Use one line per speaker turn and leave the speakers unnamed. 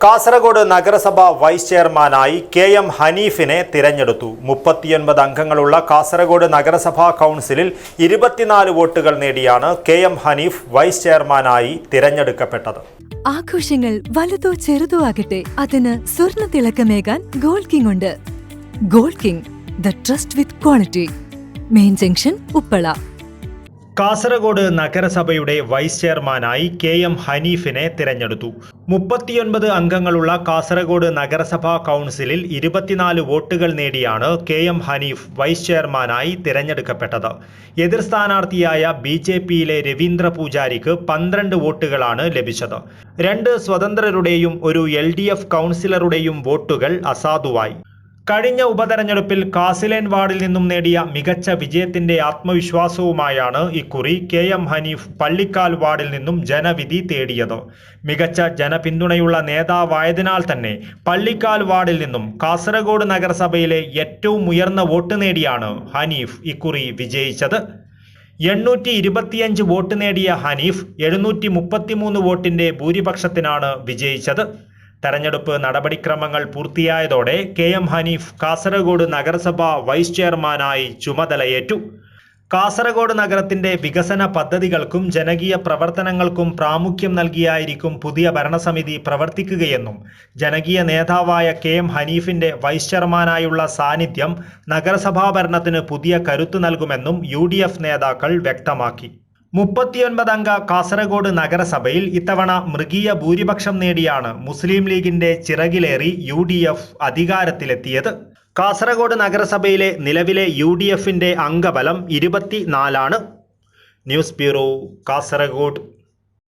കാസർഗോഡ് നഗരസഭ വൈസ് ചെയർമാനായി കെ.എം. ഹനീഫിനെ തിരഞ്ഞെടുത്തു. 39 അംഗങ്ങളുള്ള കാസർഗോഡ് നഗരസഭാ കൗൺസിലിൽ 24 വോട്ടുകൾ നേടിയാണ് കെ.എം. ഹനീഫ് വൈസ് ചെയർമാനായി തിരഞ്ഞെടുക്കപ്പെട്ടത്.
ആഘോഷങ്ങൾ വലുതോ ചെറുതോ ആകട്ടെ, അതിന് സ്വർണ്ണ തിളക്കമേകാൻ ഗോൾഡ് കിങ് ഉണ്ട്. Gold king, the trust with quality. Main junction, Uppala.
Kasaragod നഗരസഭയുടെ വൈസ് ചെയർമാനായി കെ.എം. ഹനീഫിനെ തിരഞ്ഞെടുത്തു. 39 അംഗങ്ങളുള്ള കാസർഗോഡ് നഗരസഭാ കൗൺസിലിൽ 24 വോട്ടുകൾ നേടിയാണ് കെ.എം. ഹനീഫ് വൈസ് ചെയർമാനായി തിരഞ്ഞെടുക്കപ്പെട്ടത്. എതിർ സ്ഥാനാർത്ഥിയായ ബി.ജെ.പിയിലെ രവീന്ദ്ര പൂജാരിക്ക് 12 വോട്ടുകളാണ് ലഭിച്ചത്. 2 സ്വതന്ത്രരുടെയും ഒരു LDF കൗൺസിലറുടെയും വോട്ടുകൾ അസാധുവായി. കഴിഞ്ഞ ഉപതെരഞ്ഞെടുപ്പിൽ കാസിലേൻ വാർഡിൽ നിന്നും നേടിയ മികച്ച വിജയത്തിന്റെ ആത്മവിശ്വാസവുമായാണ് ഇക്കുറി കെ.എം. ഹനീഫ് പള്ളിക്കാൽ വാർഡിൽ നിന്നും ജനവിധി തേടിയത്. മികച്ച ജനപിന്തുണയുള്ള നേതാവായതിനാൽ തന്നെ പള്ളിക്കാൽ വാർഡിൽ നിന്നും കാസർഗോഡ് നഗരസഭയിലെ ഏറ്റവും ഉയർന്ന വോട്ട് നേടിയാണ് ഹനീഫ് ഇക്കുറി വിജയിച്ചത്. 825 വോട്ട് നേടിയ ഹനീഫ് 733 വോട്ടിന്റെ ഭൂരിപക്ഷത്തിനാണ് വിജയിച്ചത്. തെരഞ്ഞെടുപ്പ് നടപടിക്രമങ്ങൾ പൂർത്തിയായതോടെ കെ.എം. ഹനീഫ് കാസർഗോഡ് നഗരസഭ വൈസ് ചെയർമാനായി ചുമതലയേറ്റു. കാസർഗോഡ് നഗരത്തിന്റെ വികസന പദ്ധതികൾക്കും ജനകീയ പ്രവർത്തനങ്ങൾക്കും പ്രാമുഖ്യം നൽകിയായിരിക്കും പുതിയ ഭരണസമിതി പ്രവർത്തിക്കുകയെന്നും ജനകീയ നേതാവായ കെ.എം. ഹനീഫിന്റെ വൈസ് ചെയർമാനായുള്ള സാന്നിധ്യം നഗരസഭാ ഭരണത്തിന് പുതിയ കരുത്ത് നൽകുമെന്നും UDF നേതാക്കൾ വ്യക്തമാക്കി. 39 അംഗ കാസർഗോഡ് നഗരസഭയിൽ ഇത്തവണ മൃഗീയ ഭൂരിപക്ഷം നേടിയാണ് മുസ്ലിം ലീഗിന്റെ ചിറകിലേറി UDF അധികാരത്തിലെത്തിയത്. കാസർഗോഡ് നഗരസഭയിലെ നിലവിലെ UDFന്റെ അംഗബലം 24 ആണ്. News bureau, Kasaragod.